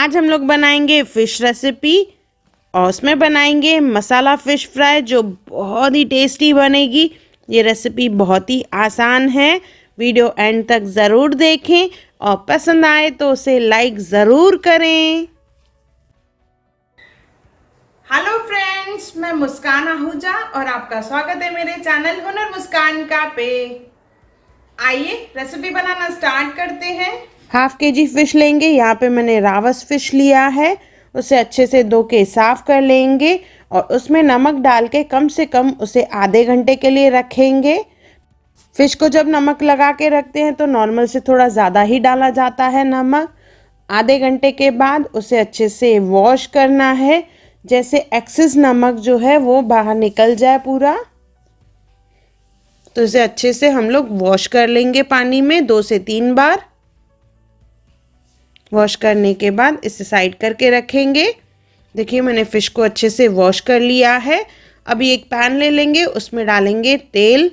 आज हम लोग बनाएंगे फ़िश रेसिपी और उसमें बनाएंगे मसाला फ़िश फ्राई जो बहुत ही टेस्टी बनेगी। ये रेसिपी बहुत ही आसान है। वीडियो एंड तक ज़रूर देखें और पसंद आए तो उसे लाइक ज़रूर करें। हेलो फ्रेंड्स, मैं मुस्कान आहूजा और आपका स्वागत है मेरे चैनल हुनर मुस्कान का पे। आइए रेसिपी बनाना स्टार्ट करते हैं। हाफ केजी फ़िश लेंगे। यहाँ पे मैंने रावस फ़िश लिया है। उसे अच्छे से धो के साफ़ कर लेंगे और उसमें नमक डाल के कम से कम उसे आधे घंटे के लिए रखेंगे। फ़िश को जब नमक लगा के रखते हैं तो नॉर्मल से थोड़ा ज़्यादा ही डाला जाता है नमक। आधे घंटे के बाद उसे अच्छे से वॉश करना है, जैसे एक्सेस नमक जो है वो बाहर निकल जाए पूरा। तो इसे अच्छे से हम लोग वॉश कर लेंगे पानी में 2 से 3 बार। वॉश करने के बाद इसे साइड करके रखेंगे। देखिए मैंने फ़िश को अच्छे से वॉश कर लिया है। अभी एक पैन ले लेंगे, उसमें डालेंगे तेल।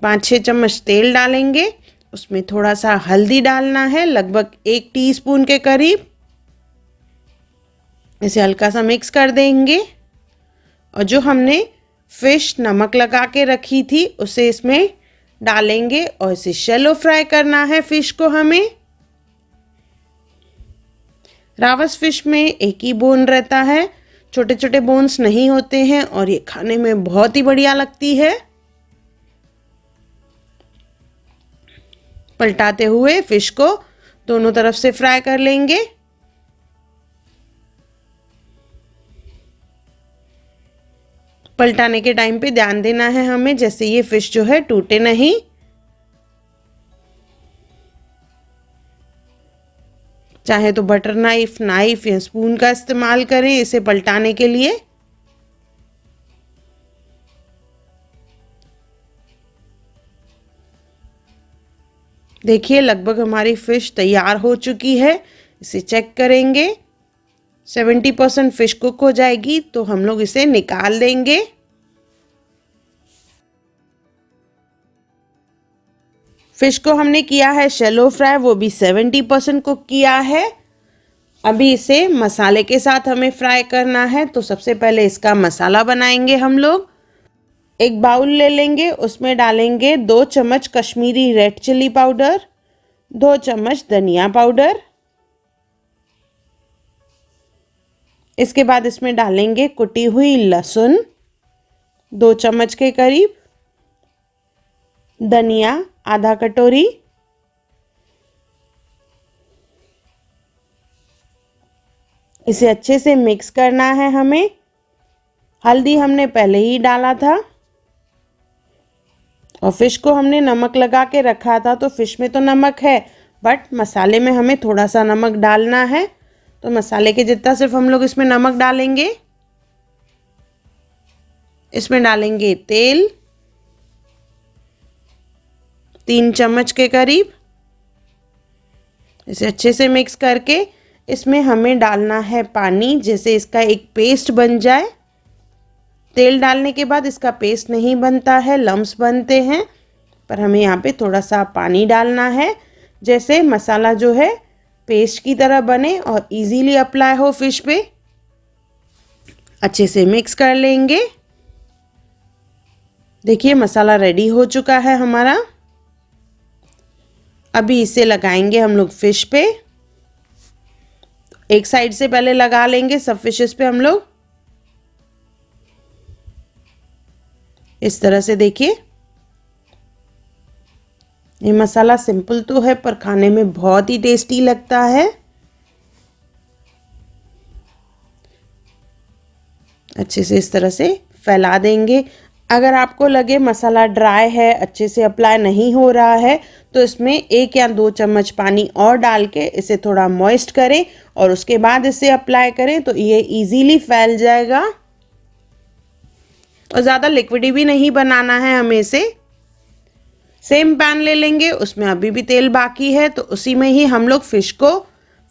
5-6 चम्मच तेल डालेंगे। उसमें थोड़ा सा हल्दी डालना है, लगभग 1 टीस्पून के करीब। इसे हल्का सा मिक्स कर देंगे और जो हमने फ़िश नमक लगा के रखी थी उसे इसमें डालेंगे और इसे शैलो फ्राई करना है फ़िश को हमें। रावस फ़िश में एक ही बोन रहता है, छोटे छोटे बोन्स नहीं होते हैं और ये खाने में बहुत ही बढ़िया लगती है। पलटाते हुए फ़िश को दोनों तरफ से फ्राई कर लेंगे। पलटाने के टाइम पे ध्यान देना है हमें, जैसे ये फ़िश जो है टूटे नहीं। चाहे तो बटर नाइफ या स्पून का इस्तेमाल करें इसे पलटाने के लिए। देखिए लगभग हमारी फ़िश तैयार हो चुकी है। इसे चेक करेंगे। 70% फ़िश कुक हो जाएगी तो हम लोग इसे निकाल देंगे। फ़िश को हमने किया है शैलो फ्राई, वो भी 70% कुक किया है। अभी इसे मसाले के साथ हमें फ्राई करना है, तो सबसे पहले इसका मसाला बनाएंगे हम लोग। एक बाउल ले लेंगे, उसमें डालेंगे 2 चम्मच कश्मीरी रेड चिली पाउडर, 2 चम्मच धनिया पाउडर। इसके बाद इसमें डालेंगे कुटी हुई लहसुन 2 चम्मच के करीब, धनिया आधा कटोरी, इसे अच्छे से मिक्स करना है हमें। हल्दी हमने पहले ही डाला था और फ़िश को हमने नमक लगा के रखा था, तो फ़िश में तो नमक है बट मसाले में हमें थोड़ा सा नमक डालना है, तो मसाले के जितना सिर्फ हम लोग इसमें नमक डालेंगे। इसमें डालेंगे तेल 3 चम्मच के करीब। इसे अच्छे से मिक्स करके इसमें हमें डालना है पानी, जैसे इसका एक पेस्ट बन जाए। तेल डालने के बाद इसका पेस्ट नहीं बनता है, लम्स बनते हैं, पर हमें यहाँ पे थोड़ा सा पानी डालना है, जैसे मसाला जो है पेस्ट की तरह बने और इजीली अप्लाई हो फ़िश पे। अच्छे से मिक्स कर लेंगे। देखिए मसाला रेडी हो चुका है हमारा। अभी इसे लगाएंगे हम लोग फ़िश पे। एक साइड से पहले लगा लेंगे सब फिशेस पे हम लोग, इस तरह से। देखिए ये मसाला सिंपल तो है पर खाने में बहुत ही टेस्टी लगता है। अच्छे से इस तरह से फैला देंगे। अगर आपको लगे मसाला ड्राई है, अच्छे से अप्लाई नहीं हो रहा है, तो इसमें 1 या 2 चम्मच पानी और डाल के इसे थोड़ा मॉइस्ट करें और उसके बाद इसे अप्लाई करें, तो ये इजीली फैल जाएगा। और ज़्यादा लिक्विडी भी नहीं बनाना है हमें इसे। सेम पैन ले लेंगे, उसमें अभी भी तेल बाकी है, तो उसी में ही हम लोग फ़िश को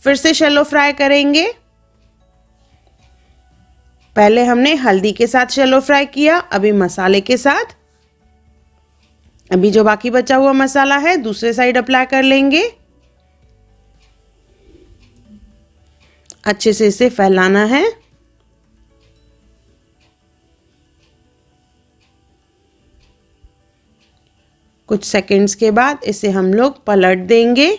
फिर से शैलो फ्राई करेंगे। पहले हमने हल्दी के साथ शैलो फ्राई किया, अभी मसाले के साथ। अभी जो बाकी बचा हुआ मसाला है दूसरे साइड अप्लाई कर लेंगे। अच्छे से इसे फैलाना है। कुछ सेकंड्स के बाद इसे हम लोग पलट देंगे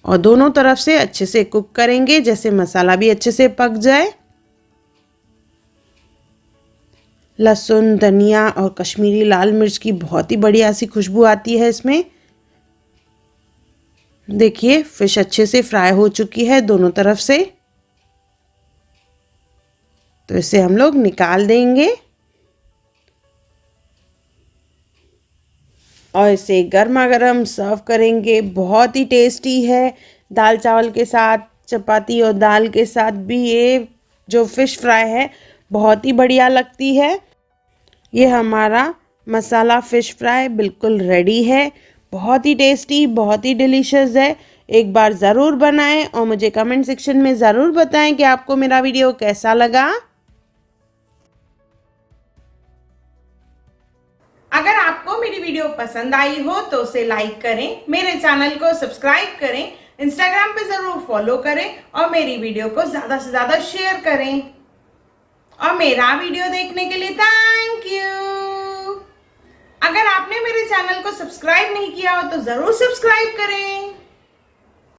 और दोनों तरफ से अच्छे से कुक करेंगे, जैसे मसाला भी अच्छे से पक जाए। लहसुन, धनिया और कश्मीरी लाल मिर्च की बहुत ही बढ़िया सी खुशबू आती है इसमें। देखिए फिश अच्छे से फ्राई हो चुकी है दोनों तरफ से, तो इसे हम लोग निकाल देंगे और इसे गर्मा गर्म सर्व करेंगे। बहुत ही टेस्टी है, दाल चावल के साथ, चपाती और दाल के साथ भी ये जो फ़िश फ्राई है बहुत ही बढ़िया लगती है। ये हमारा मसाला फ़िश फ्राई बिल्कुल रेडी है। बहुत ही टेस्टी, बहुत ही डिलीशियस है। एक बार ज़रूर बनाएं और मुझे कमेंट सेक्शन में ज़रूर बताएं कि आपको मेरा वीडियो कैसा लगा। अगर आपको मेरी वीडियो पसंद आई हो तो उसे लाइक करें, मेरे चैनल को सब्सक्राइब करें, इंस्टाग्राम पे ज़रूर फॉलो करें और मेरी वीडियो को ज़्यादा से ज़्यादा शेयर करें। और मेरा वीडियो देखने के लिए थैंक यू। अगर आपने मेरे चैनल को सब्सक्राइब नहीं किया हो तो ज़रूर सब्सक्राइब करें।